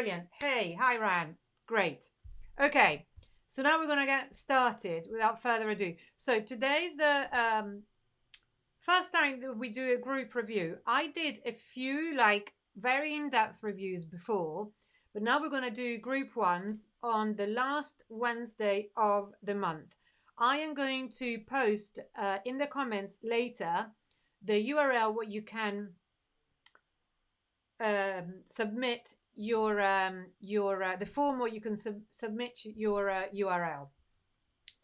brilliant. Hey, hi, Ran. Great. Okay, so now we're going to get started without further ado. So today's the first time that we do a group review. I did a few like very in-depth reviews before, but now we're going to do group ones on the last Wednesday of the month. I am going to post in the comments later the URL where you can submit your the form where you can submit your URL.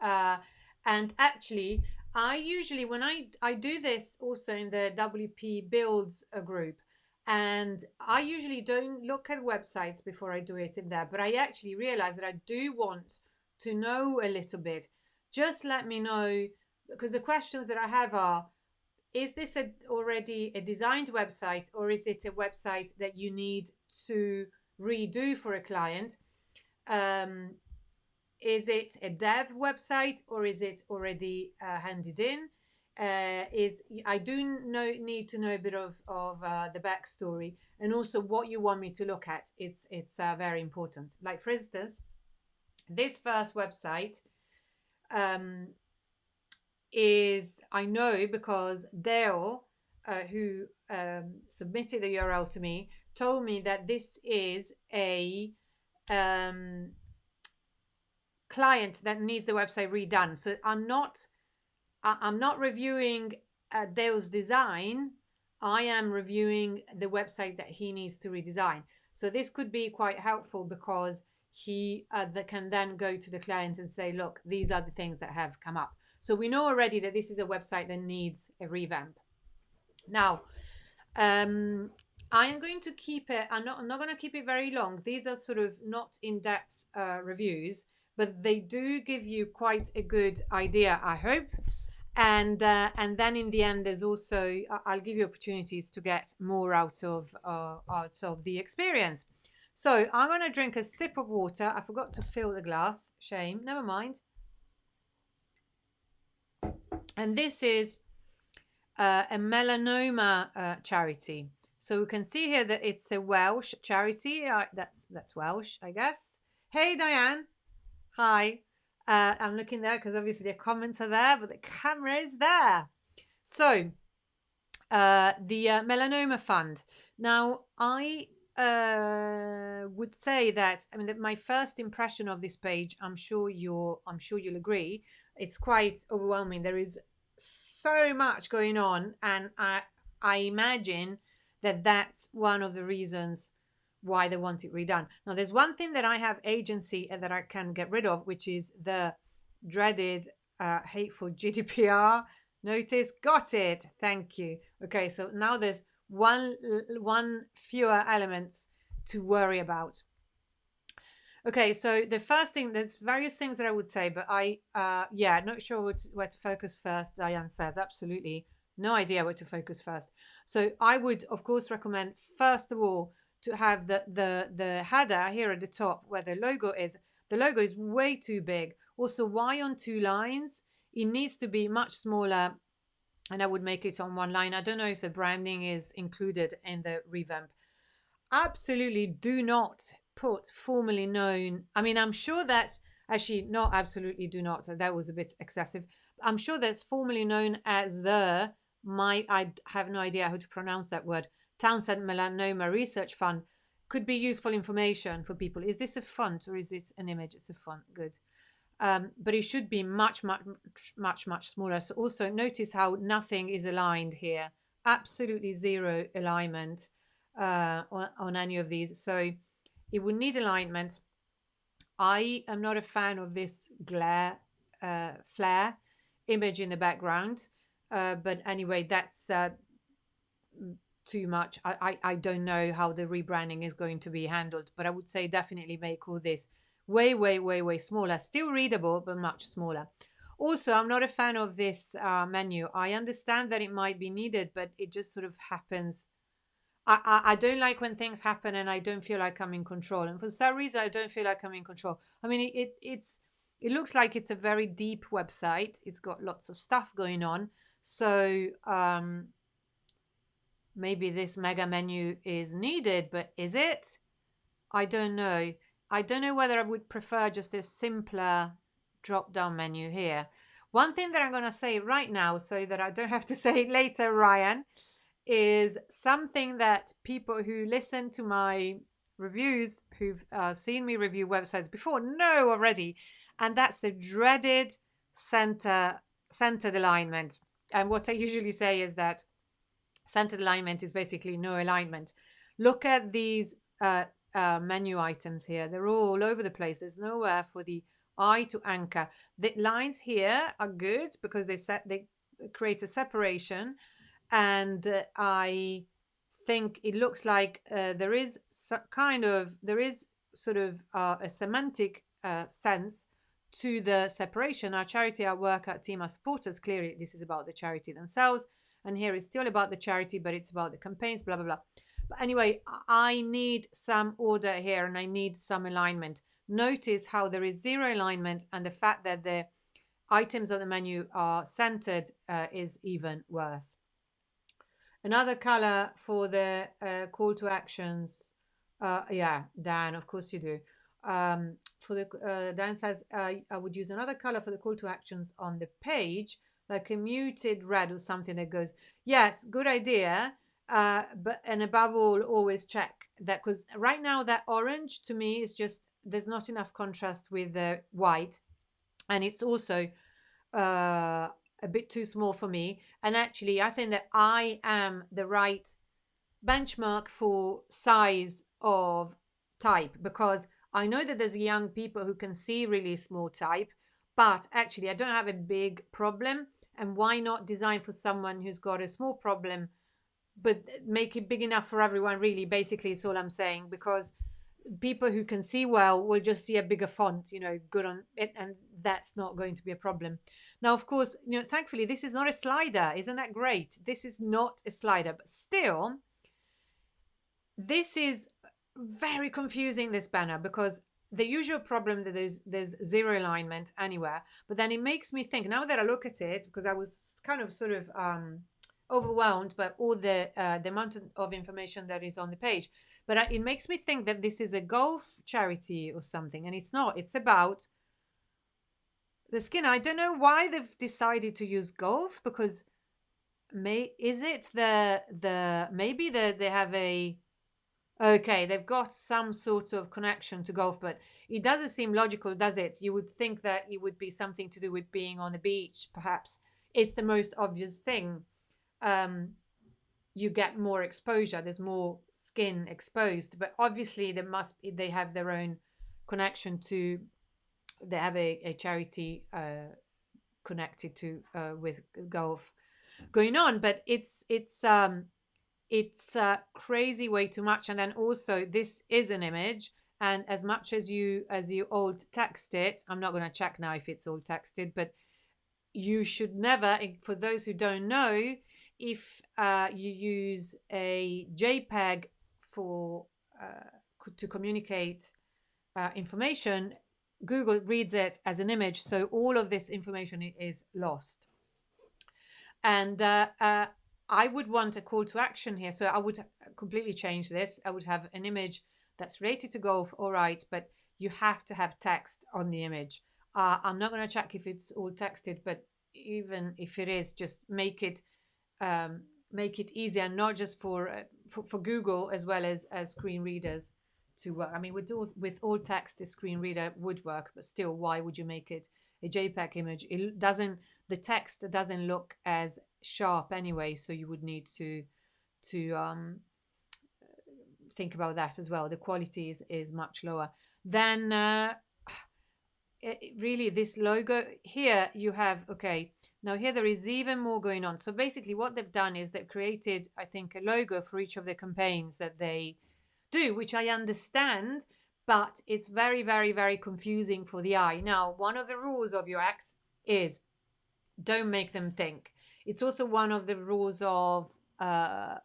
And actually, I usually when I do this also in the WP builds a group, and I usually don't look at websites before I do it in there, but I actually realize that I do want to know a little bit. Just let me know, because the questions that I have are, is this already a designed website, or is it a website that you need to redo for a client? Is it a dev website, or is it already handed in? I do need to know a bit of the backstory, and also what you want me to look at. It's very important. Like, for instance, this first website is, I know because Dale, who submitted the URL to me, told me that this is a client that needs the website redone. So I'm not reviewing Dale's design. I am reviewing the website that he needs to redesign. So this could be quite helpful, because he can then go to the client and say, look, these are the things that have come up. So we know already that this is a website that needs a revamp. Now, I am going to keep it, I'm not going to keep it very long. These are sort of not in-depth reviews, but they do give you quite a good idea, I hope. And then in the end, there's also, I'll give you opportunities to get more out of the experience. So I'm going to drink a sip of water. I forgot to fill the glass. Shame. Never mind. And this is a melanoma charity. So we can see here that it's a Welsh charity. That's Welsh, I guess. Hey, Diane. Hi. I'm looking there because obviously the comments are there, but the camera is there. So the melanoma fund. Now, I would say that, I mean, that my first impression of this page, I'm sure you'll agree, it's quite overwhelming. There is so much going on, and I imagine that that's one of the reasons why they want it redone. Now, there's one thing that I have agency that I can get rid of, which is the dreaded hateful GDPR notice. Got it. Thank you. Okay, so now there's one fewer elements to worry about. Okay, so the first thing, there's various things that I would say, but not sure where to focus first. Diane says, absolutely no idea where to focus first. So I would, of course, recommend, first of all, to have the header here at the top where the logo is. The logo is way too big. Also, why on 2 lines? It needs to be much smaller, and I would make it on 1 line. I don't know if the branding is included in the revamp. Absolutely do not put formerly known. I mean, I'm sure that, actually, no, absolutely do not. So that was a bit excessive. I'm sure that's formerly known as I have no idea how to pronounce that word, Townsend Melanoma Research Fund. Could be useful information for people. Is this a font or is it an image? It's a font. Good. But it should be much smaller. So also notice how nothing is aligned here. Absolutely zero alignment on any of these. So it would need alignment. I am not a fan of this flare image in the background. But anyway, that's too much. I don't know how the rebranding is going to be handled, but I would say definitely make all this way smaller. Still readable, but much smaller. Also, I'm not a fan of this menu. I understand that it might be needed, but it just sort of happens. I don't like when things happen and I don't feel like I'm in control. And for some reason, I don't feel like I'm in control. I mean, it looks like it's a very deep website. It's got lots of stuff going on. So maybe this mega menu is needed, but is it? I don't know. I don't know whether I would prefer just a simpler drop down menu here. One thing that I'm going to say right now so that I don't have to say it later, Ryan, is something that people who listen to my reviews, who've seen me review websites before, know already. And that's the dreaded centered alignment. And what I usually say is that centered alignment is basically no alignment. Look at these menu items here. They're all over the place. There's nowhere for the eye to anchor. The lines here are good because they create a separation, and I think it looks like there is sort of a semantic sense to the separation. Our charity, our work, our team, our supporters. Clearly, this is about the charity themselves, and here is still about the charity, but it's about the campaigns, blah blah blah. But anyway, I need some order here, and I need some alignment. Notice how there is zero alignment, and the fact that the items of the menu are centered is even worse. Another color for the call to actions. Yeah, Dan, of course you do. For the Dan says I would use another color for the call to actions on the page, like a muted red or something that goes, yes, good idea. But and above all, always check that, because right now that orange to me is just, there's not enough contrast with the white, and it's also a bit too small for me. And actually, I think that I am the right benchmark for size of type, because I know that there's young people who can see really small type, but actually I don't have a big problem. And why not design for someone who's got a small problem, but make it big enough for everyone, really? Basically, it's all I'm saying, because people who can see well will just see a bigger font, good on it, and that's not going to be a problem. Now, of course, thankfully, this is not a slider. Isn't that great? This is not a slider, but still, this is very confusing, this banner, because the usual problem that there's zero alignment anywhere, but then it makes me think, now that I look at it, because I was kind of sort of overwhelmed by all the amount of information that is on the page. But it makes me think that this is a golf charity or something, and it's not. It's about the skin. I don't know why they've decided to use golf, because maybe they have a, okay, they've got some sort of connection to golf, but it doesn't seem logical, does it? You would think that it would be something to do with being on the beach, perhaps. It's the most obvious thing. You get more exposure, there's more skin exposed, but obviously they have their own connection to, they have a charity connected to with golf going on. But it's crazy, way too much. And then also, this is an image, and as much as you alt text it, I'm not going to check now if it's alt texted, but you should never, for those who don't know, if you use a JPEG for to communicate information, Google reads it as an image, so all of this information is lost. And I would want a call to action here, so I would completely change this. I would have an image that's related to golf, all right, but you have to have text on the image. I'm not going to check if it's all texted, but even if it is, just make it easier, not just for Google as well as screen readers to work. I mean, with all text, the screen reader would work, but still, why would you make it a JPEG image? The text doesn't look as sharp anyway, so you would need to think about that as well. The quality is much lower. Then really, this logo here, you have, okay, now here there is even more going on. So basically what they've done is they've created, I think, a logo for each of the campaigns that they do, which I understand, but it's very, very, very confusing for the eye. Now, one of the rules of UX is don't make them think. It's also one of the rules of the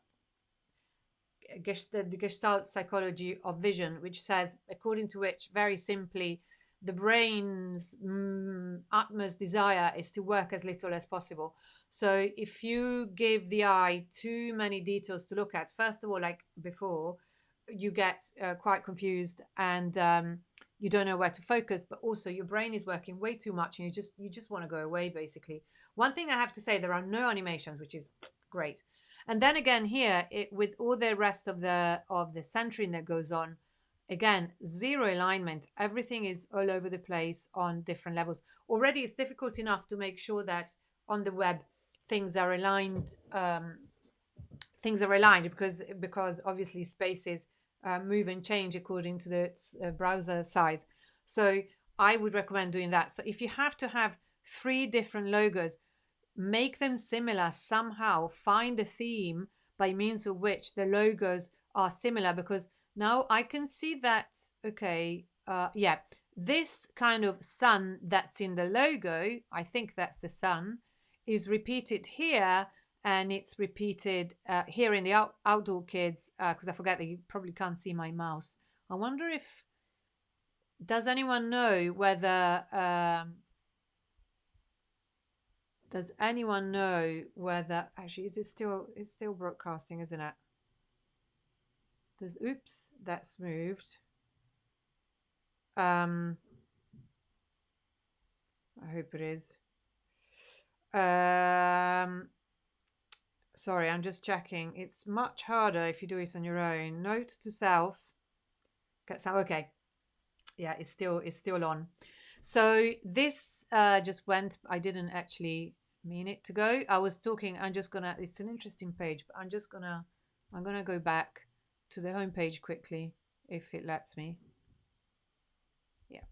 Gestalt psychology of vision, which says, according to which, very simply, the brain's utmost desire is to work as little as possible. So if you give the eye too many details to look at, first of all, like before, you get quite confused, and you don't know where to focus, but also your brain is working way too much, and you just want to go away, basically. One thing I have to say, there are no animations, which is great. And then again here, with all the rest of the centering that goes on, again, zero alignment. Everything is all over the place on different levels. Already it's difficult enough to make sure that on the web things are aligned. Things are aligned because obviously spaces move and change according to the browser size. So I would recommend doing that. So if you have to have 3 different logos, make them similar somehow. Find a theme by means of which the logos are similar, because now I can see that, okay, yeah, this kind of sun that's in the logo, I think that's the sun, is repeated here, and it's repeated here in the outdoor kids, because I forget that you probably can't see my mouse. I wonder if, does anyone know whether, does anyone know whether, actually, is it still, it's still broadcasting, isn't it? There's, oops, that's moved. I hope it is. Sorry, I'm just checking. It's much harder if you do it on your own. Note to self. Okay. Yeah, it's still on. So this just went. I didn't actually mean it to go. I was talking. I'm just gonna. It's an interesting page, but I'm gonna go back to the home page quickly if it lets me. Yeah.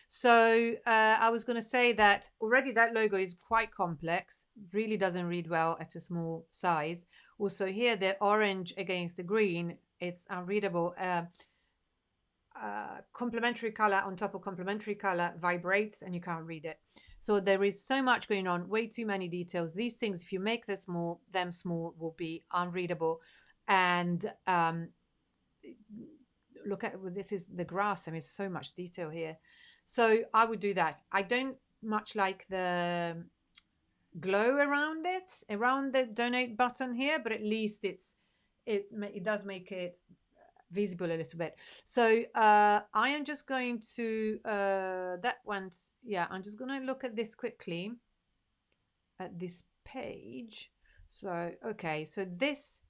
So I was going to say that already that logo is quite complex, really doesn't read well at a small size. Also here, the orange against the green, it's unreadable. Complementary color on top of complementary color vibrates and you can't read it. So there is so much going on, way too many details. These things, if you make them small, will be unreadable. And look at, well, this is the grass. I mean, so much detail here. So I would do that. I don't much like the glow around it, around the donate button here, but at least it does make it visible a little bit. So I am just going to I'm just going to look at this quickly at this page. So okay, so this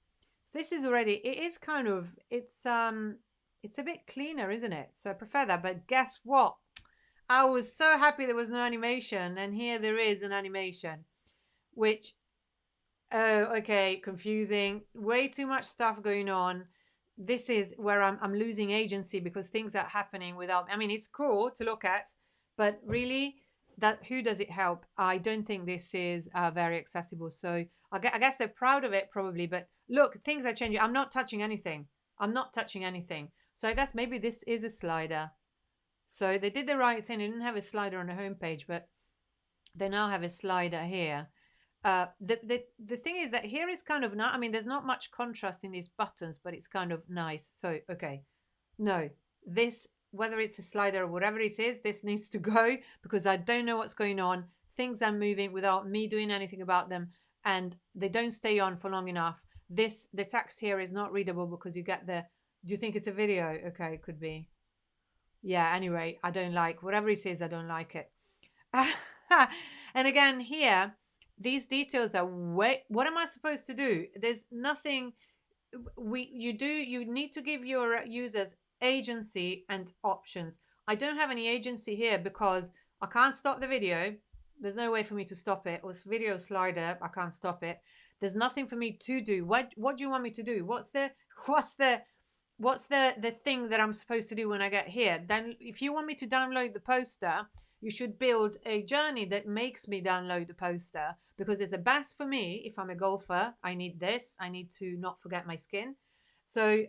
is already, it is kind of, it's a bit cleaner, isn't it? So I prefer that. But guess what? I was so happy there was no animation, and here there is an animation, which, oh, okay, confusing. Way too much stuff going on. This is where I'm losing agency because things are happening without, I mean, it's cool to look at, but really, that who does it help? I don't think this is very accessible. So I guess they're proud of it probably, but look, things are changing. I'm not touching anything. So I guess maybe this is a slider. So they did the right thing. They didn't have a slider on the homepage, but they now have a slider here. The thing is that here is kind of not, I mean, there's not much contrast in these buttons, but it's kind of nice. So, okay. No, this, whether it's a slider or whatever it is, this needs to go because I don't know what's going on. Things are moving without me doing anything about them, and they don't stay on for long enough. The text here is not readable because you get the, do you think it's a video? Okay, it could be. Yeah, anyway, I don't like, whatever it is, I don't like it. And again, here, these details are way, what am I supposed to do? There's nothing, you need to give your users agency and options. I don't have any agency here because I can't stop the video. There's no way for me to stop it. Or video slider, I can't stop it. There's nothing for me to do. What do you want me to do? What's the thing that I'm supposed to do when I get here? Then if you want me to download the poster, you should build a journey that makes me download the poster, because it's a best for me. If I'm a golfer, I need this. I need to not forget my skin. So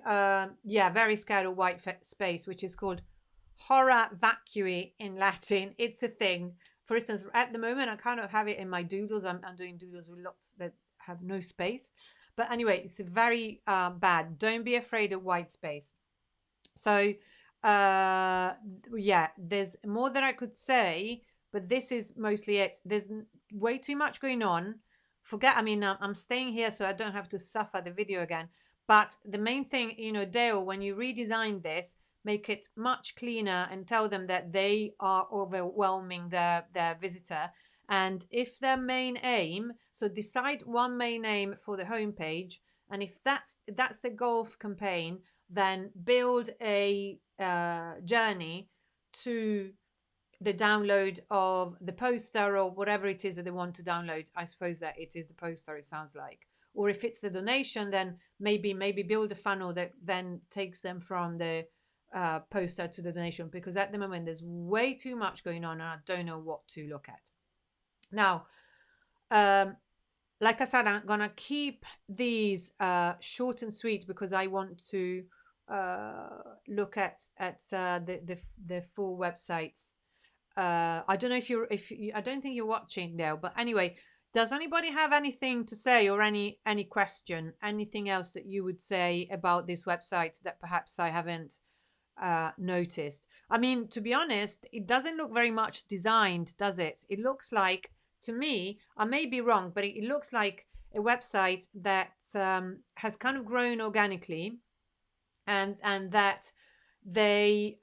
yeah, very scared of white space, which is called horror vacui in Latin. It's a thing. For instance, at the moment, I kind of have it in my doodles. I'm doing doodles with lots that have no space. But anyway, it's very bad. Don't be afraid of white space. So yeah, there's more that I could say, but this is mostly it. There's way too much going on. Forget, I mean, I'm staying here so I don't have to suffer the video again. But the main thing, Dale, when you redesign this, make it much cleaner and tell them that they are overwhelming their visitor. And if their main aim, so decide one main aim for the homepage, and if that's the golf campaign, then build a journey to the download of the poster or whatever it is that they want to download. I suppose that it is the poster, it sounds like. Or if it's the donation, then maybe build a funnel that then takes them from the poster to the donation, because at the moment there's way too much going on and I don't know what to look at. Now, like I said, I'm gonna keep these short and sweet because I want to look at the full websites. I don't know if I don't think you're watching now, but anyway, does anybody have anything to say or any question, anything else that you would say about this website that perhaps I haven't noticed? I mean, to be honest, it doesn't look very much designed, does it? It looks like, to me, I may be wrong, but it looks like a website that has kind of grown organically, and that they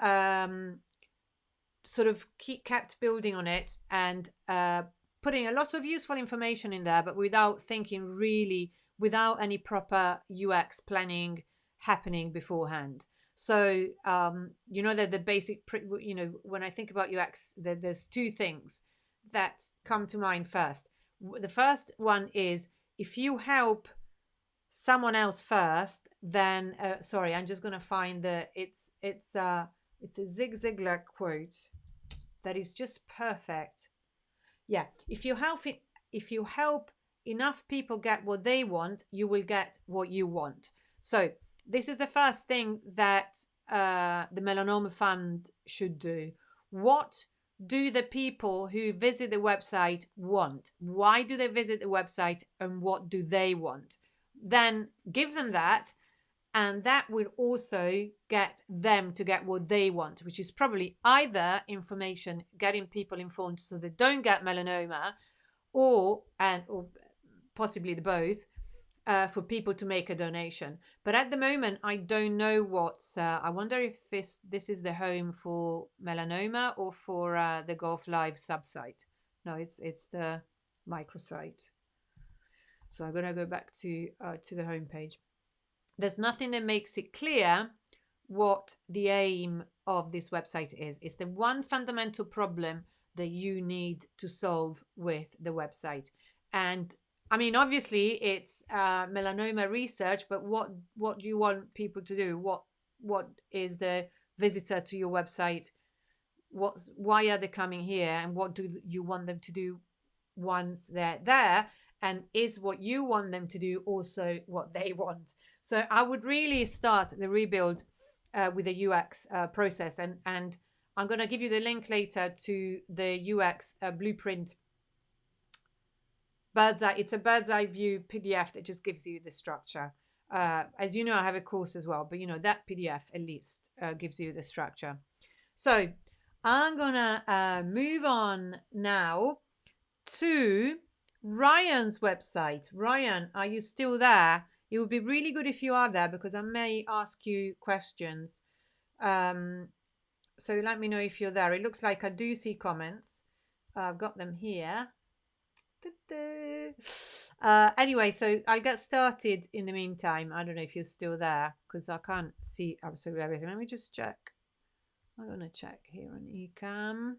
sort of kept building on it and putting a lot of useful information in there, but without thinking really, without any proper UX planning happening beforehand. So, that the basic, when I think about UX, there's two things that come to mind first. The first one is, if you help someone else first, then, sorry, I'm just going to find it's a Zig Ziglar quote that is just perfect. Yeah, if you help enough people get what they want, you will get what you want. So this is the first thing that the Melanoma Fund should do. What do the people who visit the website want? Why do they visit the website, and what do they want? Then give them that, and that will also get them to get what they want, which is probably either information, getting people informed so they don't get melanoma, or possibly the both, for people to make a donation. But at the moment, I don't know what's. I wonder if this is the home for melanoma or for the Golf Live subsite. No, it's the microsite. So I'm gonna go back to the homepage. There's nothing that makes it clear what the aim of this website is. It's the one fundamental problem that you need to solve with the website. And I mean, obviously, it's melanoma research, but what do you want people to do? What is the visitor to your website? Why are they coming here? And what do you want them to do once they're there? And is what you want them to do also what they want? So I would really start the rebuild with a UX process. And I'm going to give you the link later to the UX blueprint. It's a bird's eye view PDF that just gives you the structure. As you know, I have a course as well, but that PDF at least gives you the structure. So I'm going to move on now to Ryan's website. Ryan, are you still there? It would be really good if you are there, because I may ask you questions. So let me know if you're there. It looks like I do see comments. I've got them here. Anyway, so I'll get started in the meantime. I don't know if you're still there, because I can't see absolutely everything. Let me just check. I'm going to check here on Ecamm.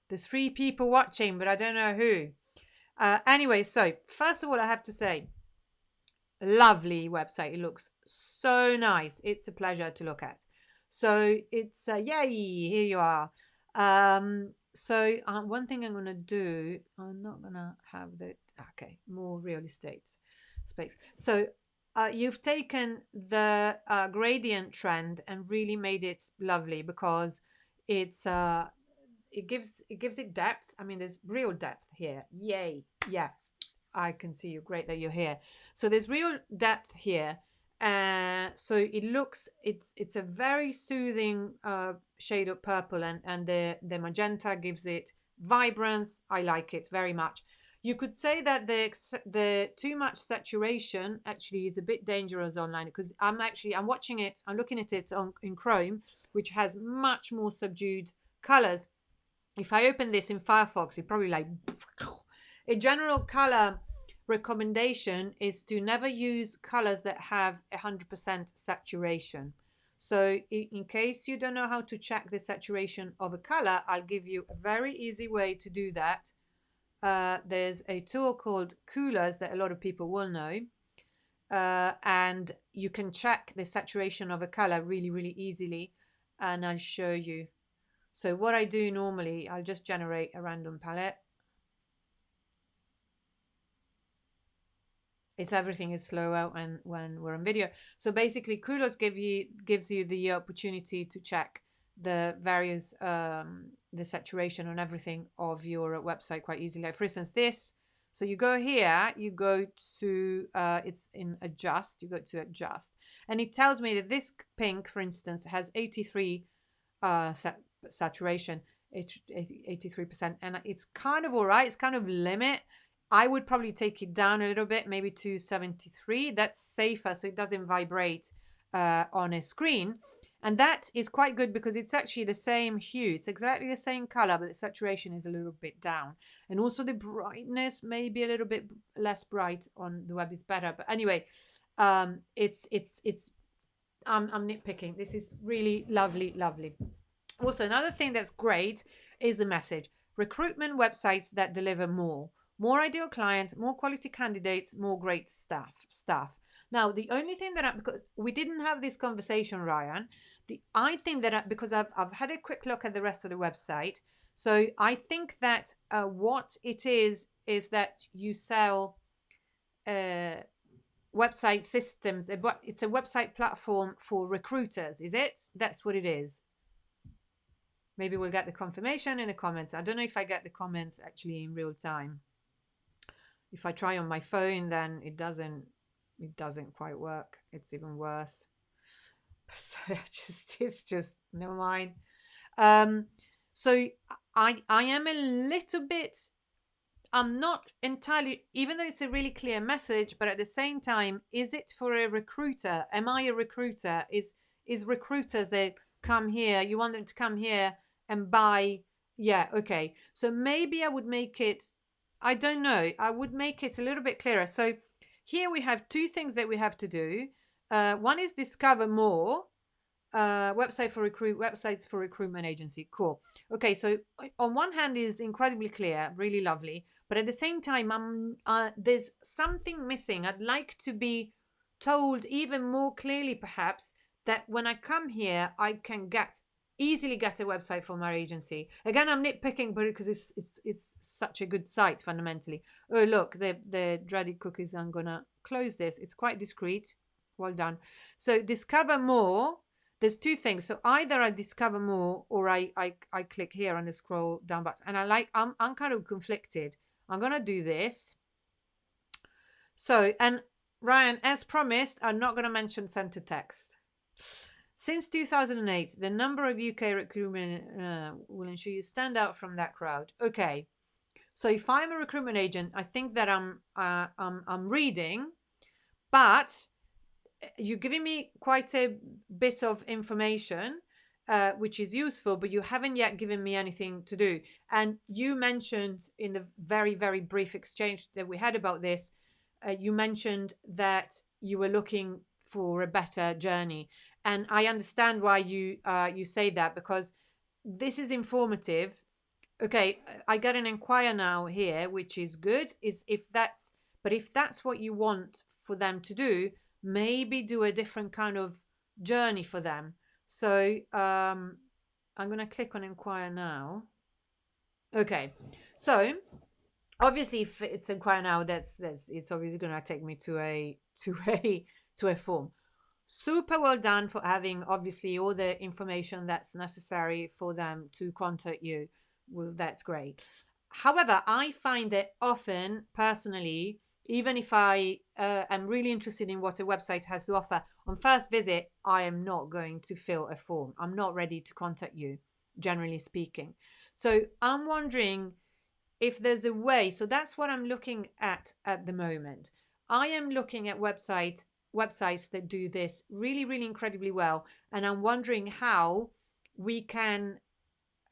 There's 3 people watching, but I don't know who. Anyway, so first of all, I have to say, lovely website. It looks so nice. It's a pleasure to look at. So it's yay, here you are. So one thing I'm going to do, I'm not going to have more real estate space. So you've taken the gradient trend and really made it lovely, because it's it gives it depth. I mean, there's real depth here. Yay. Yeah, I can see you. Great that you're here. So there's real depth here. So it looks, it's a very soothing shade of purple, and the magenta gives it vibrance. I like it very much. You could say that the too much saturation actually is a bit dangerous online, because I'm watching it, I'm looking at it on in Chrome, which has much more subdued colors. If I open this in Firefox, it probably like a general color recommendation is to never use colors that have 100% saturation. So in case you don't know how to check the saturation of a color, I'll give you a very easy way to do that. There's a tool called Coolers that a lot of people will know. And you can check the saturation of a color really, really easily. And I'll show you. So what I do normally, I'll just generate a random palette. Everything is slower when we're on video. So basically, Coolers gives you the opportunity to check the various the saturation on everything of your website quite easily. Like for instance, this. So you go here, you go to it's in adjust. You go to adjust, and it tells me that this pink, for instance, has 83 saturation, 83%, and it's kind of all right. It's kind of limit. I would probably take it down a little bit, maybe to 73. That's safer, so it doesn't vibrate on a screen. And that is quite good because it's actually the same hue. It's exactly the same color, but the saturation is a little bit down. And also the brightness may be a little bit less bright on the web is better. But anyway, I'm nitpicking. This is really lovely, lovely. Also, another thing that's great is the message. Recruitment websites that deliver more ideal clients, more quality candidates, more great staff. Now, the only thing that because we didn't have this conversation, Ryan, I think that because I've had a quick look at the rest of the website, so I think that what it is that you sell website systems. It's a website platform for recruiters, is it? That's what it is. Maybe we'll get the confirmation in the comments. I don't know if I get the comments actually in real time. If I try on my phone, then it doesn't quite work. It's even worse. So it's just never mind. So I am a little bit, I'm not entirely, even though it's a really clear message, but at the same time, is it for a recruiter? Am I a recruiter? Is recruiters that come here, you want them to come here and buy? Yeah, okay. So maybe I would make it, I don't know, I would make it a little bit clearer. So here we have two things that we have to do. One is discover more. Websites for recruitment agency. Cool. Okay, so on one hand is incredibly clear, really lovely, but at the same time, there's something missing. I'd like to be told even more clearly, perhaps, that when I come here, I can easily get a website for my agency. Again, I'm nitpicking, but because it's such a good site fundamentally. Oh, look, the dreaded cookies. I'm gonna close this. It's quite discreet. Well done. So discover more. There's two things. So either I discover more or I click here on the scroll down button. And I'm kind of conflicted. I'm gonna do this. So, and Ryan, as promised, I'm not gonna mention center text. Since 2008, the number of UK recruitment will ensure you stand out from that crowd. Okay, so if I'm a recruitment agent, I think that I'm reading, but you're giving me quite a bit of information, which is useful, but you haven't yet given me anything to do. And you mentioned in the very, very brief exchange that we had about this, you mentioned that you were looking for a better journey. And I understand why you say that, because this is informative. Okay, I got an inquire now here, which is good. If that's what you want for them to do, maybe do a different kind of journey for them. So I'm going to click on inquire now. Okay, so obviously if it's inquire now, that's it's obviously going to take me to a form. Super well done for having obviously all the information that's necessary for them to contact you. Well, that's great. However, I find that often, personally, even if I am really interested in what a website has to offer, on first visit, I am not going to fill a form. I'm not ready to contact you, generally speaking. So I'm wondering, if there's a way. So that's what I'm looking at the moment. I am looking at websites that do this really, really incredibly well, and I'm wondering how we can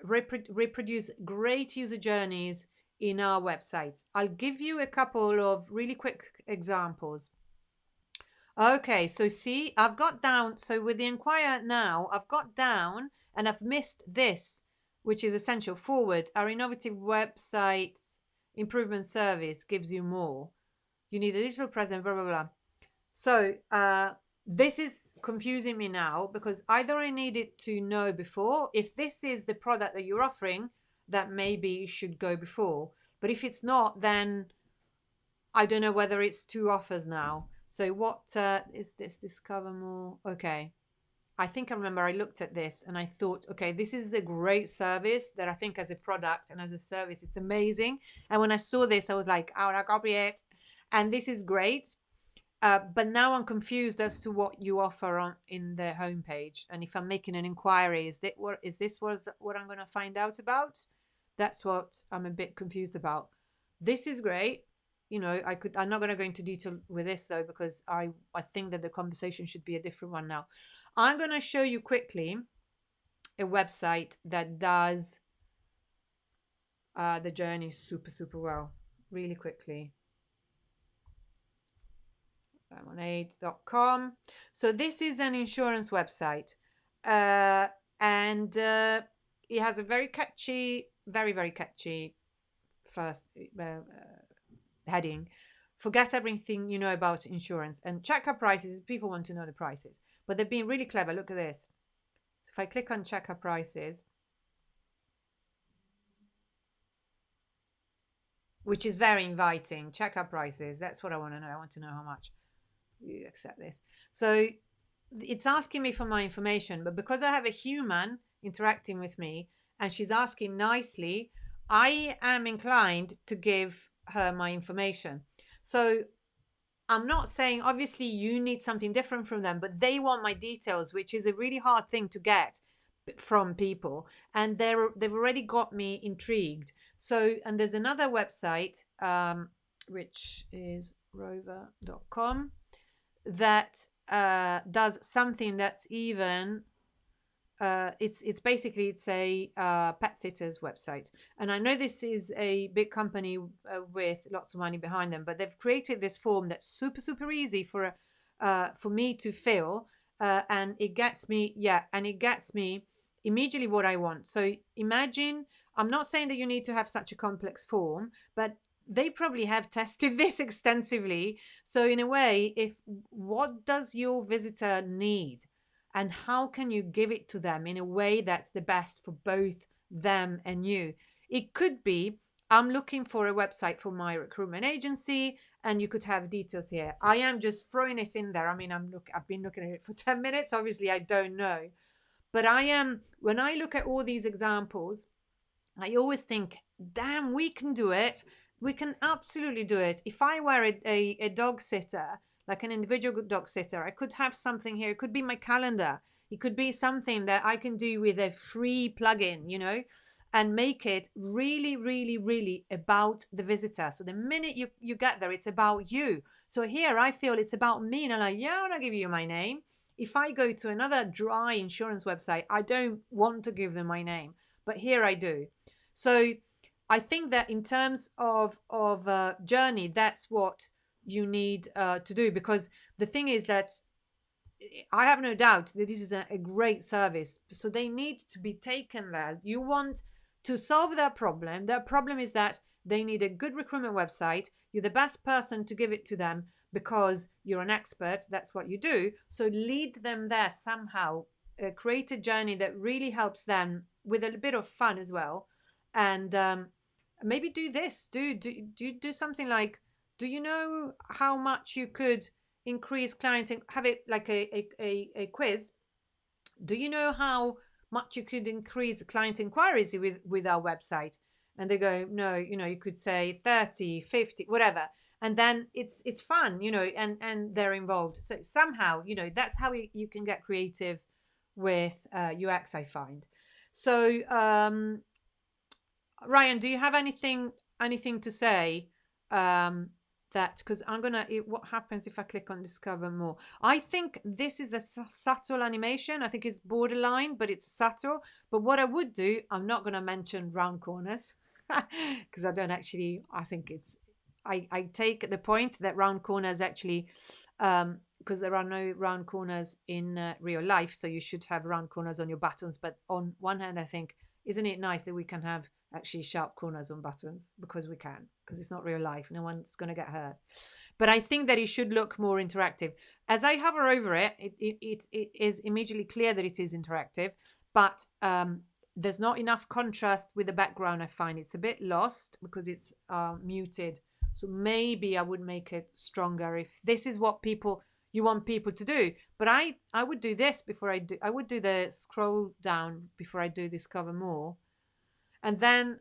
reproduce great user journeys in our websites. I'll give you a couple of really quick examples. Okay, so see, I've got down, so with the Inquire now, I've got down and I've missed this, which is essential. Forward, our innovative website improvement service gives you more. You need a digital presence, blah, blah, blah. So this is confusing me now, because either I needed to know before, if this is the product that you're offering, that maybe should go before. But if it's not, then I don't know whether it's two offers now. So what is this? Discover more. Okay. I think I remember I looked at this and I thought, okay, this is a great service that I think as a product and as a service, it's amazing. And when I saw this, I was like, I want to copy it. And this is great. But now I'm confused as to what you offer on in the homepage. And if I'm making an inquiry, is this what I'm going to find out about? That's what I'm a bit confused about. This is great. You know, I'm not going to go into detail with this though, because I think that the conversation should be a different one now. I'm going to show you quickly a website that does the journey super, super well, really quickly. lemonade.com. So this is an insurance website, and it has a very catchy, very, very catchy first heading. Forget everything you know about insurance and check our prices. People want to know the prices, but they've been really clever. Look at this. So if I click on check our prices, which is very inviting, check our prices. That's what I want to know. I want to know how much you accept this. So it's asking me for my information, but because I have a human interacting with me and she's asking nicely, I am inclined to give her my information. So I'm not saying, obviously you need something different from them, but they want my details, which is a really hard thing to get from people, and they've already got me intrigued. So, and there's another website, which is rover.com, that does something that's even it's basically a pet sitters website, and I know this is a big company with lots of money behind them, but they've created this form that's super, super easy for me to fill, and it gets me immediately what I want. So imagine, I'm not saying that you need to have such a complex form, but they probably have tested this extensively. So in a way, if what does your visitor need and how can you give it to them in a way that's the best for both them and you? It could be, I'm looking for a website for my recruitment agency, and you could have details here. I am just throwing it in there. I mean, I've been looking at it for 10 minutes. Obviously, I don't know. But when I look at all these examples, I always think, damn, we can do it. We can absolutely do it. If I were a dog sitter, like an individual dog sitter, I could have something here. It could be my calendar. It could be something that I can do with a free plugin, you know, and make it really, really, really about the visitor. So the minute you get there, it's about you. So here I feel it's about me, and I'm like, yeah, I want to give you my name. If I go to another dry insurance website, I don't want to give them my name, but here I do. So I think that in terms of journey, that's what you need to do, because the thing is that I have no doubt that this is a great service. So they need to be taken there. You want to solve their problem. Their problem is that they need a good recruitment website. You're the best person to give it to them because you're an expert. That's what you do. So lead them there somehow. Create a journey that really helps them with a bit of fun as well. And maybe do this. Do something like, do you know how much you could increase clients and have it like a quiz? Do you know how much you could increase client inquiries with our website? And they go, no, you know, you could say 30, 50, whatever. And then it's fun, you know, and they're involved. So somehow, you know, that's how you can get creative with UX, I find. So, Ryan, do you have anything anything to say that, because I'm gonna, what happens if I click on discover more? I think this is a subtle animation. I think it's borderline, but it's subtle. But what I would do, I'm not gonna mention round corners because I don't actually, I think it's, I take the point that round corners actually, because there are no round corners in real life, so you should have round corners on your buttons. But on one hand, I think, isn't it nice that we can have actually sharp corners on buttons, because we can, because it's not real life, no one's going to get hurt. But I think that it should look more interactive. As I hover over it, it is immediately clear that it is interactive, but there's not enough contrast with the background. I find it's a bit lost because it's muted. So maybe I would make it stronger if this is what you want people to do. But I would do this before I would do the scroll down before I do discover more. And then,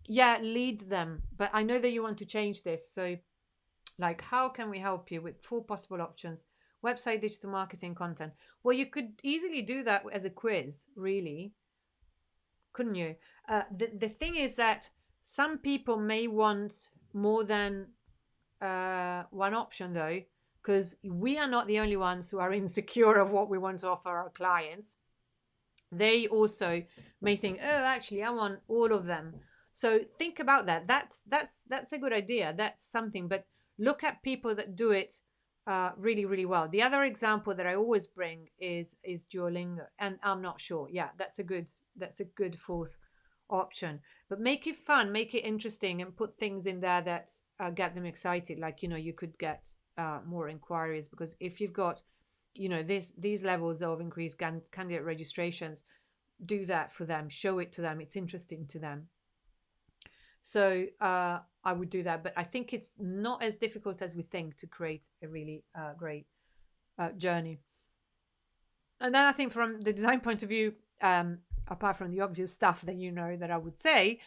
lead them. But I know that you want to change this. So, like, how can we help you with 4 possible options? Website, digital marketing, content. Well, you could easily do that as a quiz, really. Couldn't you? The thing is that some people may want more than one option, though, because we are not the only ones who are insecure of what we want to offer our clients. They also may think, oh, actually, I want all of them. So think about that. That's a good idea. That's something. But look at people that do it really, really well. The other example that I always bring is Duolingo, and I'm not sure. Yeah, that's a good fourth option. But make it fun, make it interesting, and put things in there that get them excited. Like, you could get more inquiries, because if you've got these levels of increased candidate registrations, do that for them, show it to them, it's interesting to them. So I would do that, but I think it's not as difficult as we think to create a really great journey. And then I think from the design point of view, apart from the obvious stuff that that I would say,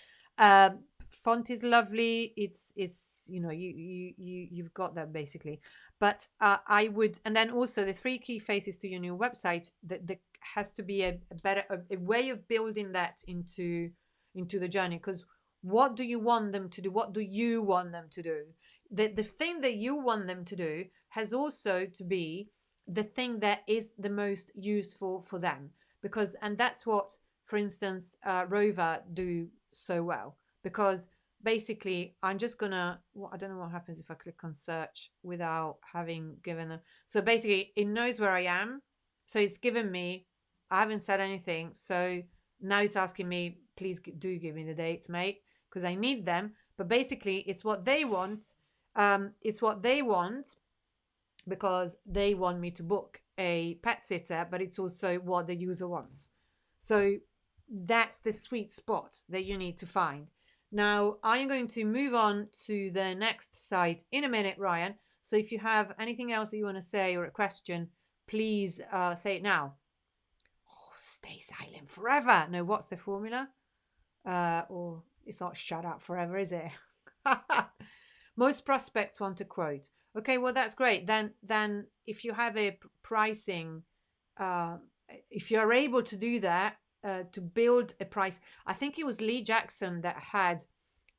font is lovely. It's you've got that basically. But I would, and then also the 3 key phases to your new website. That has to be a way of building that into the journey. Because what do you want them to do? What do you want them to do? The thing that you want them to do has also to be the thing that is the most useful for them. And that's what, for instance, Rover do so well. Because basically, I'm just gonna, I don't know what happens if I click on search without having given them. So basically, it knows where I am. So it's given me, I haven't said anything. So now it's asking me, please do give me the dates, mate, because I need them. But basically, it's what they want. It's what they want, because they want me to book a pet sitter, but it's also what the user wants. So that's the sweet spot that you need to find. Now, I'm going to move on to the next site in a minute, Ryan. So if you have anything else that you want to say or a question, please say it now. Oh, stay silent forever. No, what's the formula? Or it's not shut up forever, is it? Most prospects want a quote. Okay, well, that's great. Then if you have a pricing, if you're able to do that, to build a price, I think it was Lee Jackson that had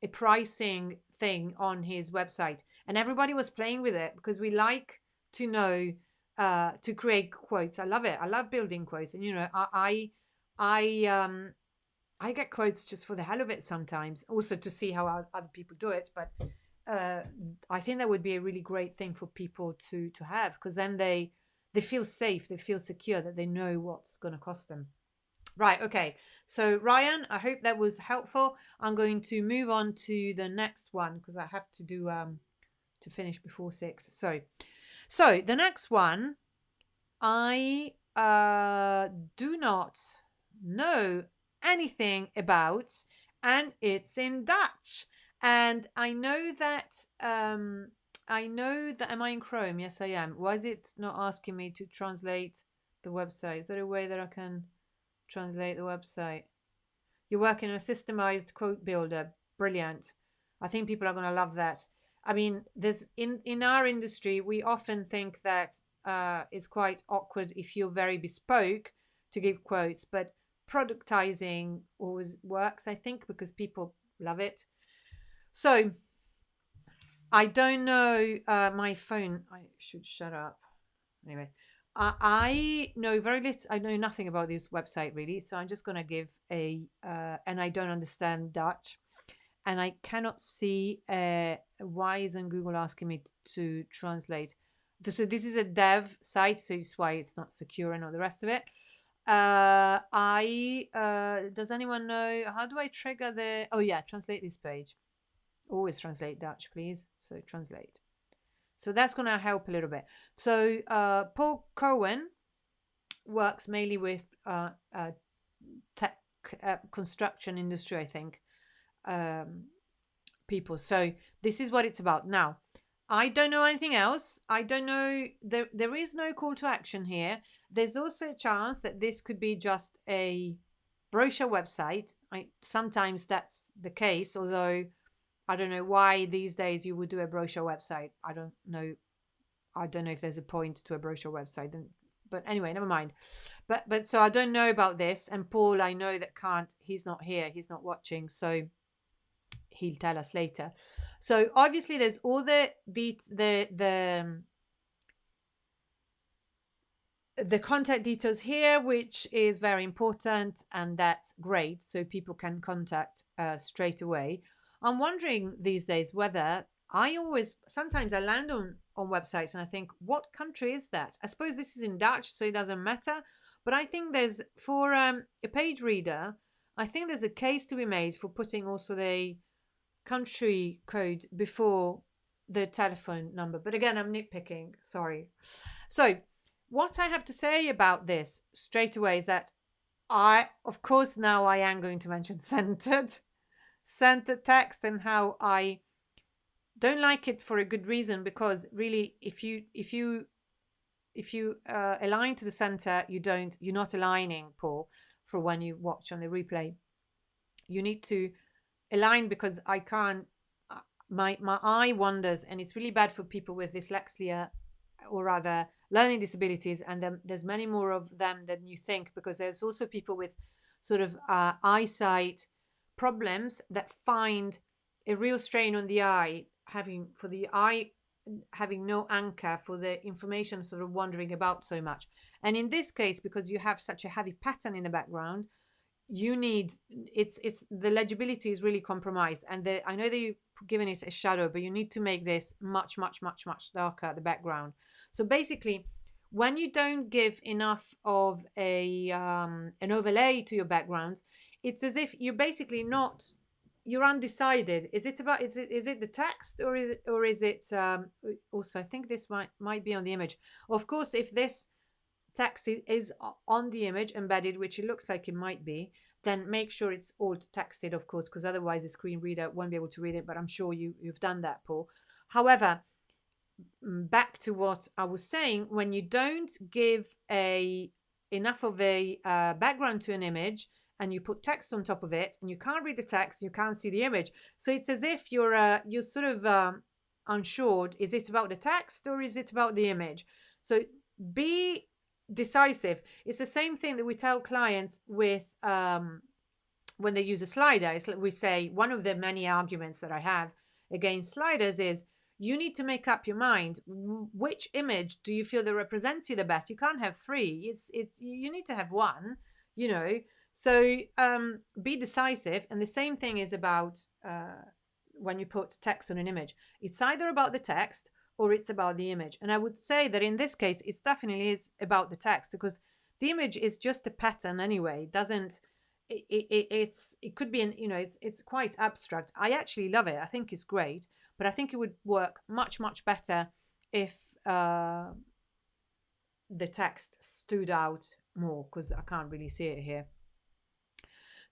a pricing thing on his website, and everybody was playing with it because we like to know to create quotes. I love it. I love building quotes, and I get quotes just for the hell of it sometimes, also to see how other people do it. But I think that would be a really great thing for people to have, because then they feel safe, they feel secure, that they know what's going to cost them. Right, okay. So Ryan, I hope that was helpful. I'm going to move on to the next one because I have to do to finish before 6. So the next one, I do not know anything about, and it's in Dutch. And I know that am I in Chrome? Yes, I am. Why is it not asking me to translate the website? Is there a way that I can translate the website? You're working on a systemized quote builder. Brilliant. I think people are going to love that. I mean, there's in our industry, we often think that it's quite awkward if you're very bespoke to give quotes, but productizing always works, I think, because people love it. So I don't know. My phone. I should shut up. Anyway, I know very little. I know nothing about this website really. So I'm just gonna give a. And I don't understand Dutch, and I cannot see. Why isn't Google asking me to translate? So this is a dev site, so it's why it's not secure and all the rest of it. I Does anyone know how do I trigger the? Oh yeah, translate this page. Always translate Dutch, please. So translate. So that's going to help a little bit. So Paul Cohen works mainly with tech construction industry, I think, people. So this is what it's about. Now, I don't know anything else. I don't know. There is no call to action here. There's also a chance that this could be just a brochure website. Sometimes that's the case, although I don't know why these days you would do a brochure website. I don't know. I don't know if there's a point to a brochure website. But anyway, never mind. But so I don't know about this. And Paul, I know that can't. He's not here. He's not watching. So he'll tell us later. So obviously, there's all the contact details here, which is very important, and that's great. So people can contact straight away. I'm wondering these days whether sometimes I land on websites and I think, what country is that? I suppose this is in Dutch, so it doesn't matter. But I think there's, for a page reader, I think there's a case to be made for putting also the country code before the telephone number. But again, I'm nitpicking, sorry. So what I have to say about this straight away is that of course, now I am going to mention centered text and how I don't like it for a good reason, because really, if you align to the center, you're not aligning, Paul, for when you watch on the replay. You need to align, because I can't. My eye wanders, and it's really bad for people with dyslexia, or rather learning disabilities, and there's many more of them than you think, because there's also people with sort of eyesight problems that find a real strain on the eye, having no anchor for the information sort of wandering about so much. And in this case, because you have such a heavy pattern in the background, you need it's the legibility is really compromised, and I know that you've given it a shadow, but you need to make this much darker, the background. So basically, when you don't give enough of an overlay to your backgrounds, it's as if you're undecided. Is it the text, or is it also, I think this might be on the image. Of course, if this text is on the image embedded, which it looks like it might be, then make sure it's alt texted, of course, because otherwise the screen reader won't be able to read it. But I'm sure you've done that, Paul. However, back to what I was saying, when you don't give enough of a background to an image, and you put text on top of it, and you can't read the text, you can't see the image, so it's as if you're sort of unsure: is it about the text or is it about the image? So be decisive. It's the same thing that we tell clients with when they use a slider. We say, one of the many arguments that I have against sliders is, you need to make up your mind, which image do you feel that represents you the best. You can't have three. You need to have one, so be decisive. And the same thing is about when you put text on an image. It's either about the text or it's about the image. And I would say that in this case, it definitely is about the text, because the image is just a pattern anyway. It could be it's quite abstract. I actually love it. I think it's great, but I think it would work much better if the text stood out more, because I can't really see it here.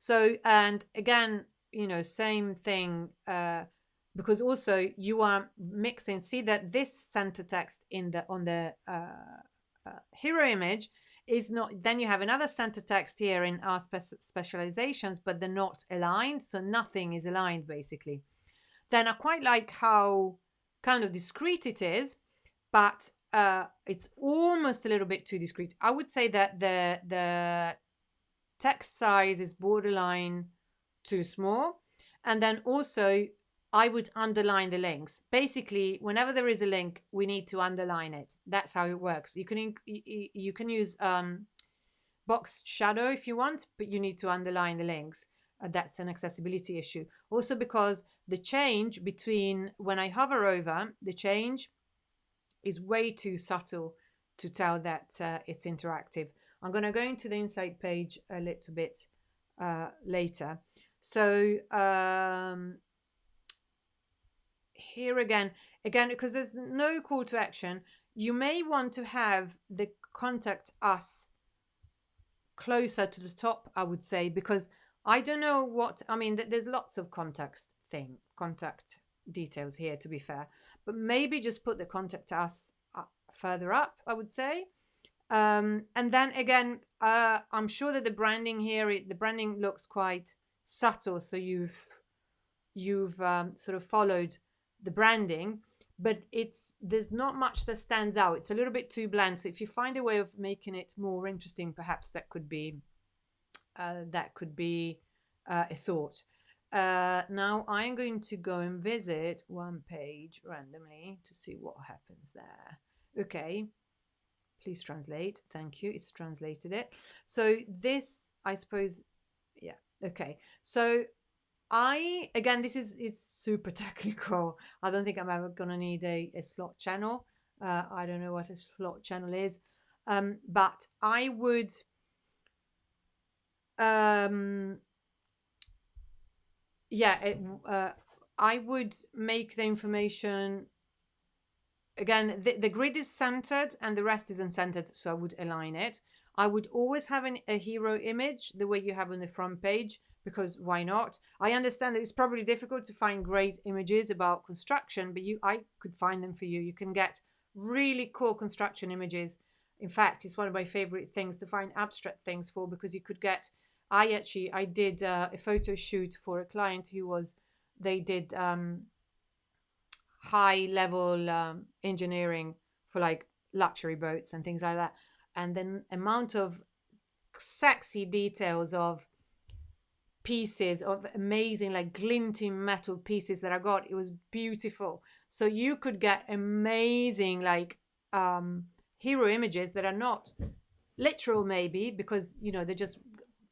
So, and again, same thing, because also you are mixing. See that this center text on the hero image is not. Then you have another center text here in our specializations, but they're not aligned, so nothing is aligned basically. Then I quite like how kind of discreet it is, but it's almost a little bit too discreet. I would say that the text size is borderline too small, and then also I would underline the links. Basically, whenever there is a link, we need to underline it. That's how it works. You can use box shadow if you want, but you need to underline the links. That's an accessibility issue. Also because the change between when I hover over, the change is way too subtle to tell that it's interactive. I'm going to go into the inside page a little bit later. So here again, because there's no call to action, you may want to have the contact us closer to the top, I would say, because I don't know what, I mean, there's lots of contact details here, to be fair, but maybe just put the contact us further up, I would say. And then again, I'm sure that the branding here, the branding looks quite subtle, so you've sort of followed the branding, but there's not much that stands out. It's a little bit too bland. So if you find a way of making it more interesting, perhaps that could be a thought. Now I'm going to go and visit one page randomly to see what happens there. Okay, please translate. Thank you. It's translated it. So this, I suppose, yeah. Okay. So again, this is super technical. I don't think I'm ever gonna need a slot channel. I don't know what a slot channel is, but I would I would make the information, again, the grid is centered and the rest isn't centered, so I would align it. I would always have a hero image the way you have on the front page, because why not? I understand that it's probably difficult to find great images about construction, but I could find them for you. You can get really cool construction images. In fact, it's one of my favorite things to find abstract things for, because you could get, I did a photo shoot for a client they did high level engineering for like luxury boats and things like that. And then amount of sexy details of pieces of amazing, like glinting metal pieces that I got. It was beautiful. So you could get amazing like hero images that are not literal, maybe, because they're just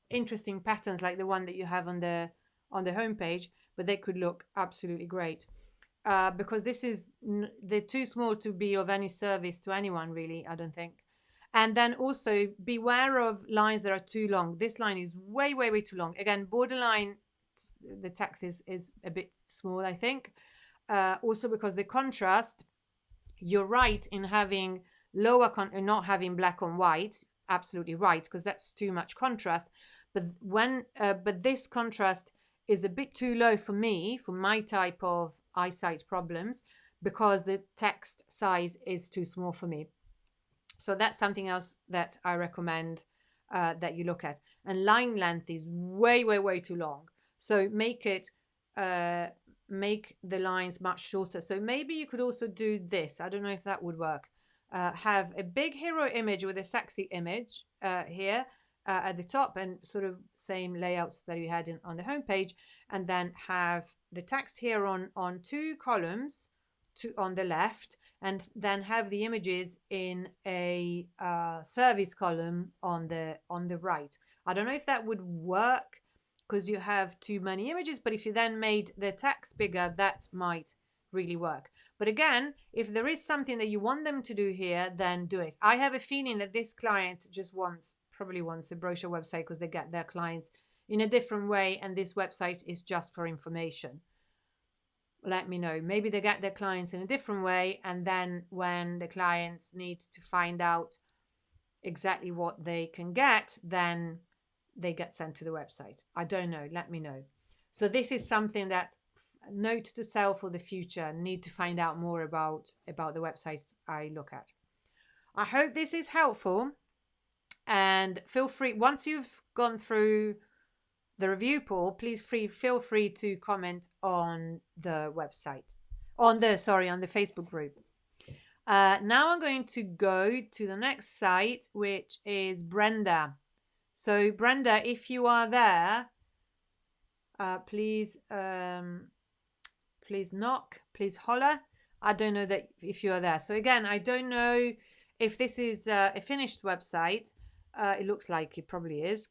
interesting patterns like the one that you have on the homepage, but they could look absolutely great. Because they're too small to be of any service to anyone, really, I don't think. And then also beware of lines that are too long. This line is way, way, way too long. Again, borderline, the text is a bit small, I think. Also because the contrast, you're right in having not having black on white. Absolutely right, because that's too much contrast. But this contrast is a bit too low for me, for my type of eyesight problems, because the text size is too small for me. So that's something else that I recommend that you look at. And line length is way, way, way too long. So make the lines much shorter. So maybe you could also do this. I don't know if that would work. Have a big hero image with a sexy image here at the top, and sort of same layouts that you had on the homepage, and then have the text here on two columns on the left, and then have the images in a service column on the right. I don't know if that would work because you have too many images, but if you then made the text bigger, that might really work. But again, if there is something that you want them to do here, then do it. I have a feeling that this client just probably wants a brochure website because they get their clients in a different way, and this website is just for information. Let me know. Maybe they get their clients in a different way, and then when the clients need to find out exactly what they can get, then they get sent to the website. I don't know. Let me know. So this is something that, note to self for the future, need to find out more about the websites I look at. I hope this is helpful, and feel free, once you've gone through the review poll, please feel free to comment on the website, on the Facebook group. Now I'm going to go to the next site, which is Brenda. So Brenda, if you are there, please please knock, please holler. I don't know that if you are there. So again, I don't know if this is a finished website. It looks like it probably is.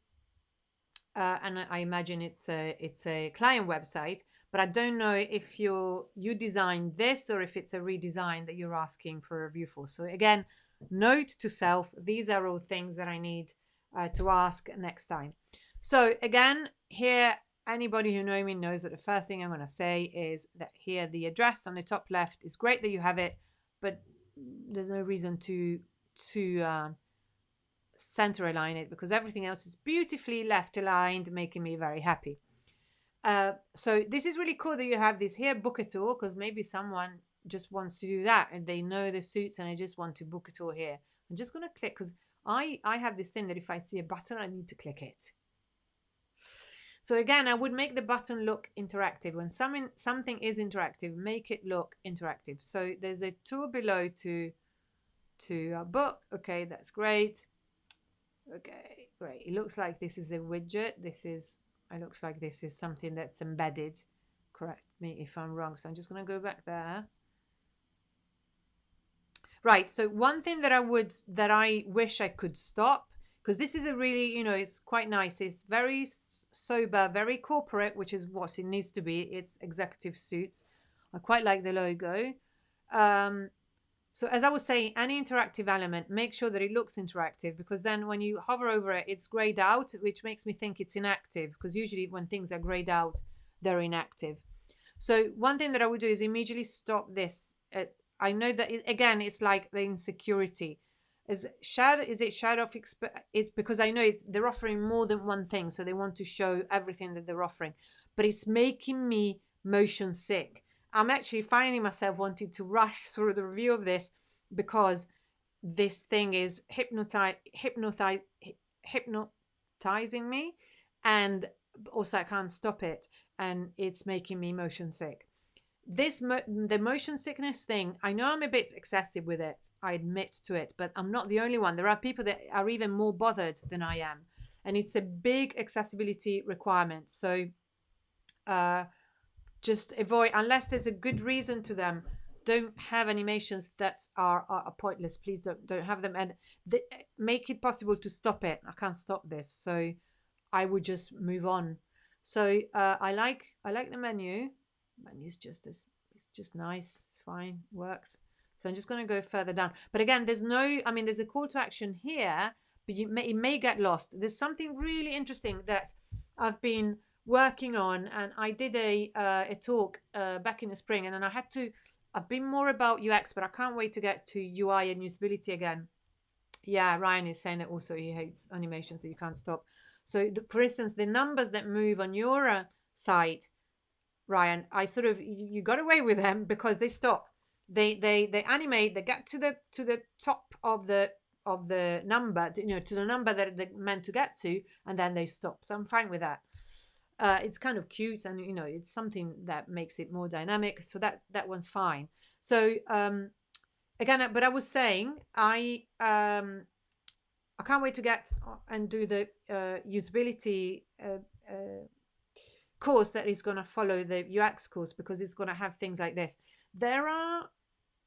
And I imagine it's a client website, but I don't know if you designed this or if it's a redesign that you're asking for a review for. So again, note to self: these are all things that I need to ask next time. So again, here, anybody who knows me knows that the first thing I'm going to say is that here the address on the top left is great that you have it, but there's no reason to center align it because everything else is beautifully left aligned, making me very happy. So this is really cool that you have this here, book a tour, because maybe someone just wants to do that and they know the suits and I just want to book a tour here. I'm just going to click because I have this thing that if I see a button, I need to click it. So again, I would make the button look interactive. When something is interactive, make it look interactive. So there's a tour below to book. Okay, that's great. Okay, great. It looks like this is a widget. It looks like this is something that's embedded. Correct me if I'm wrong. So I'm just going to go back there. Right. So one thing that I wish I could stop, because this is a really, it's quite nice. It's very sober, very corporate, which is what it needs to be. It's executive suits. I quite like the logo. So as I was saying, any interactive element, make sure that it looks interactive, because then when you hover over it, it's grayed out, which makes me think it's inactive, because usually when things are grayed out, they're inactive. So one thing that I would do is immediately stop this. I know that, again, it's like the insecurity. Is it shadow of it's because I know they're offering more than one thing, so they want to show everything that they're offering. But it's making me motion sick. I'm actually finding myself wanting to rush through the review of this because this thing is hypnotizing me, and also I can't stop it, and it's making me motion sick. The motion sickness thing, I know I'm a bit excessive with it, I admit to it, but I'm not the only one. There are people that are even more bothered than I am, and it's a big accessibility requirement. So just avoid, unless there's a good reason to them. Don't have animations that are pointless. Please don't have them, and make it possible to stop it. I can't stop this, so I would just move on. So I like the menu. Menu's just nice. It's fine, works. So I'm just going to go further down. But again, there's a call to action here, but it may get lost. There's something really interesting that I've been working on, and I did a talk back in the spring, and then I've been more about UX, but I can't wait to get to UI and usability again. Yeah, Ryan is saying that also he hates animation, so you can't stop. So for instance, the numbers that move on your site, Ryan, you got away with them because they stop. They animate, they get to the top of the number, to the number that they're meant to get to, and then they stop. So I'm fine with that. It's kind of cute, and it's something that makes it more dynamic, so that one's fine. So again, but I was saying I can't wait to get and do the usability course that is going to follow the UX course, because it's going to have things like this.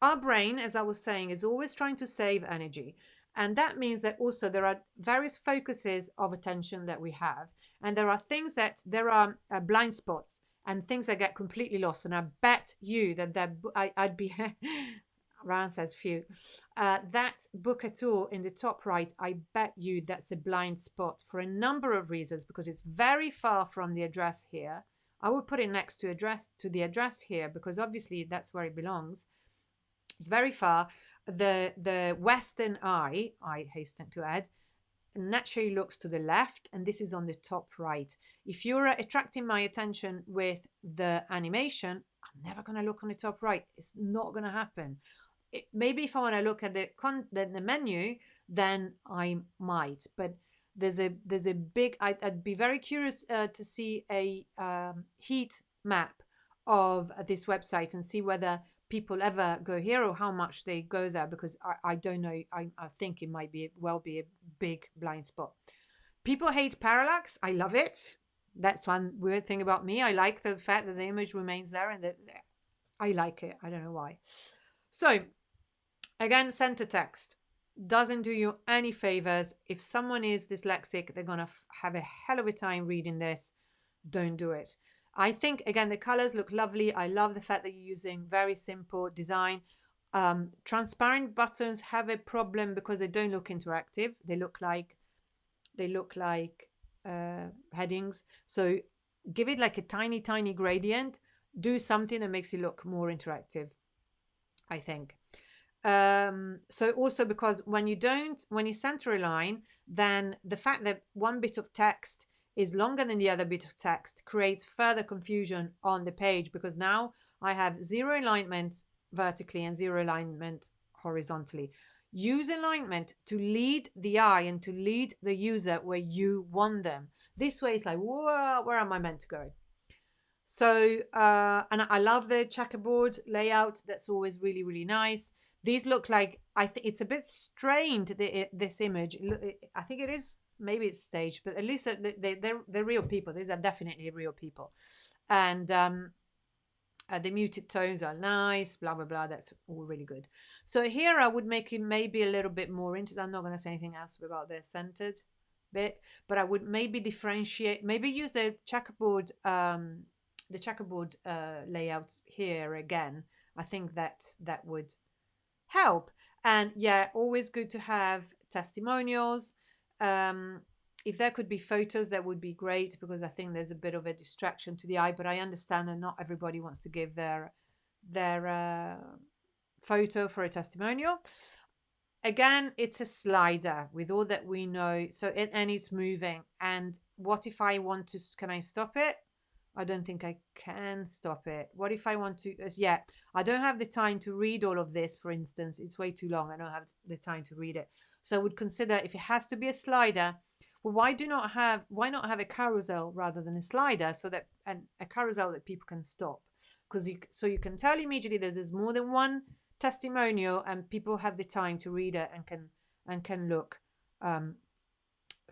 Our brain, as I was saying, is always trying to save energy. And that means that also there are various focuses of attention that we have. And there are things that there are blind spots and things that get completely lost. And I bet you that I'd be, Ryan says few, that book a tour in the top right, I bet you that's a blind spot for a number of reasons, because it's very far from the address here. I would put it next to the address here, because obviously that's where it belongs. It's very far. The Western eye, I hasten to add, naturally looks to the left, and this is on the top right. If you're attracting my attention with the animation, I'm never going to look on the top right. It's not going to happen. Maybe if I want to look at the menu, then I might. But there's a big. I'd be very curious to see a heat map of this website and see whether people ever go here or how much they go there, because I don't know. I think it might be a big blind spot. People hate parallax. I love it. That's one weird thing about me. I like the fact that the image remains there and that I like it. I don't know why. So again, center text doesn't do you any favors. If someone is dyslexic, they're gonna have a hell of a time reading this. Don't do it. I think again the colors look lovely. I love the fact that you're using very simple design. Transparent buttons have a problem because they don't look interactive. They look like headings. So give it like a tiny gradient. Do something that makes it look more interactive, I think. So also because when you center a line, then the fact that one bit of text is longer than the other bit of text creates further confusion on the page, because now I have zero alignment vertically and zero alignment horizontally. Use alignment to lead the eye and to lead the user where you want them. This way it's like, whoa, where am I meant to go? So, and I love the checkerboard layout. That's always really nice. These look like, I think it's a bit strained, this image. I think it is, maybe it's staged, but at least they're real people. These are definitely real people. And the muted tones are nice, blah, blah, blah. That's all really good. So here I would make it maybe a little bit more interesting. I'm not going to say anything else about the centered bit, but I would maybe differentiate, maybe use the checkerboard layout here again. I think that would help. And yeah, always good to have testimonials. If there could be photos, that would be great, because I think there's a bit of a distraction to the eye, but I understand that not everybody wants to give their photo for a testimonial. Again, it's a slider with all that we know. So and it's moving. And what if I want to, can I stop it? I don't think I can stop it. What if I want to, yeah, I don't have the time to read all of this, for instance. It's way too long. I don't have the time to read it. So I would consider, if it has to be a slider, well, why not have a carousel rather than a slider, so that, and a carousel that people can stop? Because so you can tell immediately that there's more than one testimonial and people have the time to read it and can look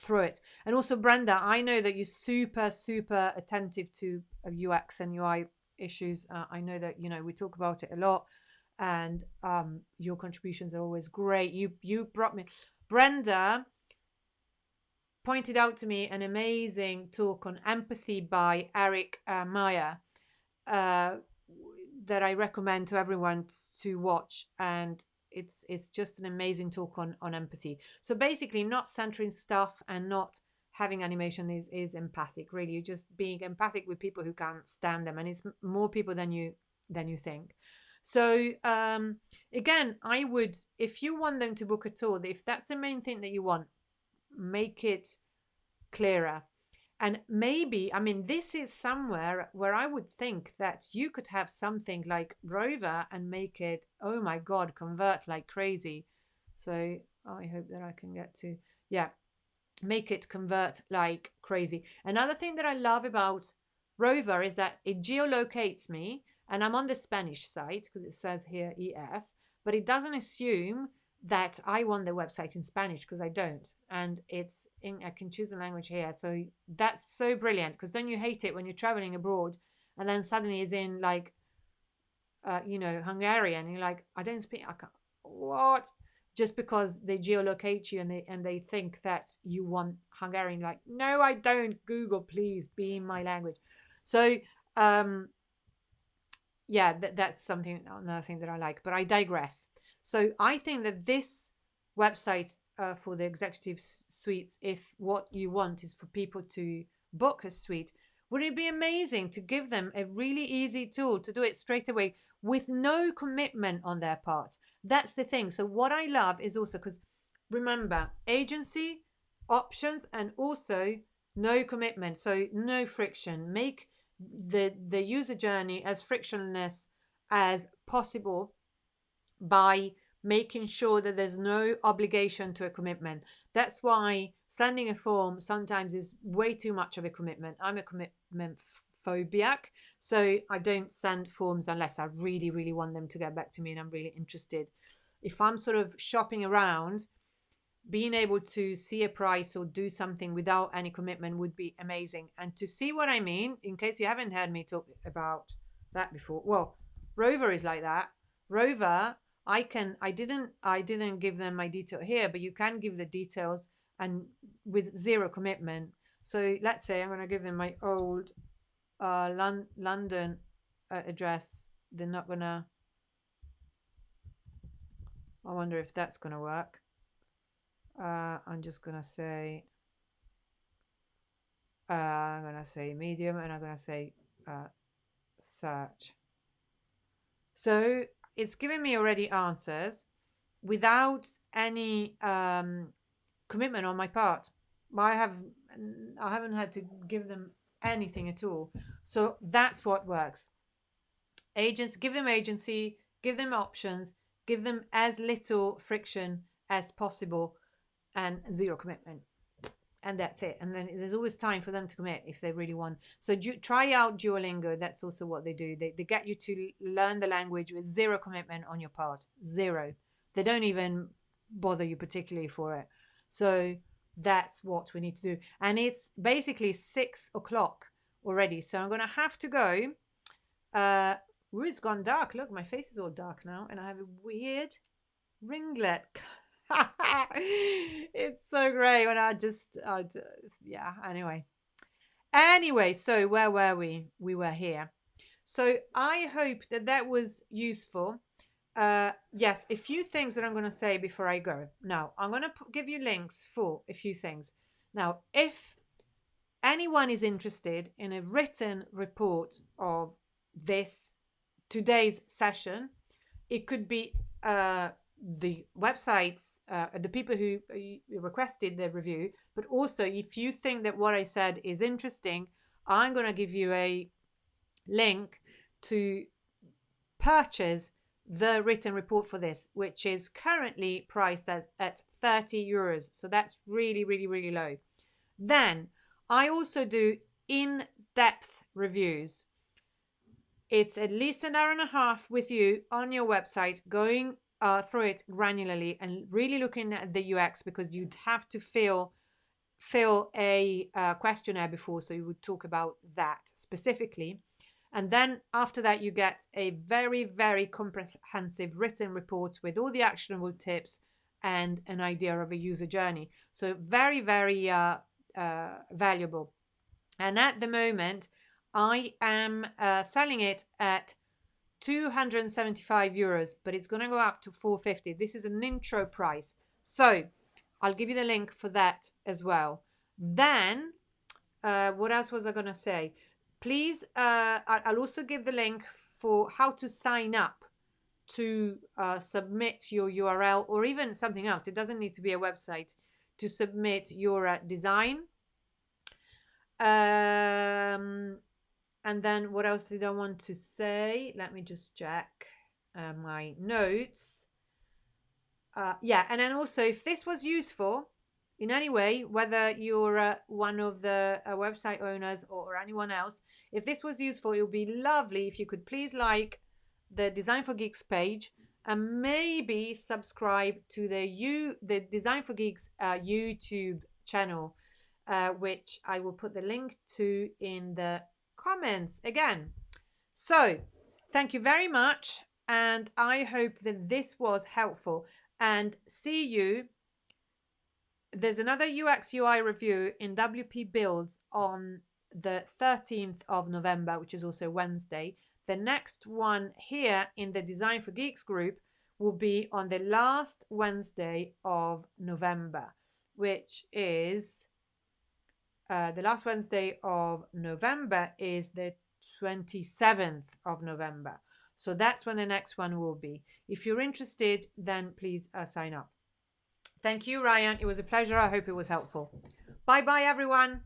through it. And also, Brenda, I know that you're super attentive to UX and UI issues. I know that, we talk about it a lot, and your contributions are always great. You brought me, Brenda pointed out to me an amazing talk on empathy by Eric Meyer that I recommend to everyone to watch, and it's just an amazing talk on empathy. So basically, not centering stuff and not having animation is empathic. Really, you're just being empathic with people who can't stand them, and it's more people than you think. So again, I would, if you want them to book a tour, if that's the main thing that you want, make it clearer. And maybe, I mean, this is somewhere where I would think that you could have something like Rover and make it, oh my God, convert like crazy. So I hope that I can get to, yeah, make it convert like crazy. Another thing that I love about Rover is that it geolocates me, and I'm on the Spanish site because it says here ES, but it doesn't assume that I want the website in Spanish, because I don't. And it's in, I can choose a language here. So that's so brilliant, because then you hate it when you're traveling abroad and then suddenly it's in like, Hungarian. And you're like, I don't speak, I can't, what? Just because they geolocate you and they think that you want Hungarian. Like, no, I don't. Google, please, be in my language. So, yeah, that's another thing that I like, but I digress. So I think that this website for the executive suites, if what you want is for people to book a suite, would it be amazing to give them a really easy tool to do it straight away with no commitment on their part? That's the thing. So what I love is also, because remember, agency, options, and also no commitment. So no friction. Make the user journey as frictionless as possible by making sure that there's no obligation to a commitment. That's why sending a form sometimes is way too much of a commitment. I'm a commitment phobiac, so I don't send forms unless I really want them to get back to me and I'm really interested. If I'm sort of shopping around, being able to see a price or do something without any commitment would be amazing. And to see what I mean, in case you haven't heard me talk about that before, well, Rover is like that. Rover, I didn't give them my detail here, but you can give the details and with zero commitment. So let's say I'm going to give them my old London address. They're not going to. I wonder if that's going to work. I'm just going to say. I'm going to say medium, and I'm going to say search. So it's giving me already answers without any commitment on my part. I haven't had to give them anything at all. So that's what works. Agents, give them agency, give them options, give them as little friction as possible, and zero commitment. And that's it. And then there's always time for them to commit if they really want. So try out Duolingo. That's also what they do. They get you to learn the language with zero commitment on your part. Zero. They don't even bother you particularly for it. So that's what we need to do. And it's basically 6 o'clock already. So I'm going to have to go. It's gone dark. Look, my face is all dark now. And I have a weird ringlet. It's so great when yeah, anyway, so where were we were here. So I hope that was useful. Yes, a few things that I'm going to say before I go. Now I'm going to give you links for a few things. Now if anyone is interested in a written report of today's session, it could be the websites, the people who requested the review, but also if you think that what I said is interesting, I'm going to give you a link to purchase the written report for this, which is currently priced at 30 euros. So that's really, really, really low. Then I also do in-depth reviews. It's at least an hour and a half with you on your website, going through it granularly and really looking at the UX, because you'd have to fill a questionnaire before, so you would talk about that specifically. And then after that, you get a very, very comprehensive written report with all the actionable tips and an idea of a user journey. So very, very valuable. And at the moment, I am selling it at 275 euros, but it's going to go up to 450. This is an intro price. So I'll give you the link for that as well. Then, what else was I going to say? Please, I'll also give the link for how to sign up to submit your URL or even something else. It doesn't need to be a website to submit your design. And then what else did I want to say? Let me just check my notes. Yeah, and then also if this was useful in any way, whether you're one of the website owners or anyone else, if this was useful, it would be lovely if you could please like the Design for Geeks page and maybe subscribe to the Design for Geeks YouTube channel, which I will put the link to in the comments again. So thank you very much, and I hope that this was helpful, and see you. There's another UX UI review in WP Builds on the 13th of November, which is also Wednesday. The next one here in the Design for Geeks group will be on the last Wednesday of November, which is the last Wednesday of November is the 27th of November. So that's when the next one will be. If you're interested, then please sign up. Thank you, Ryan. It was a pleasure. I hope it was helpful. Bye-bye, everyone.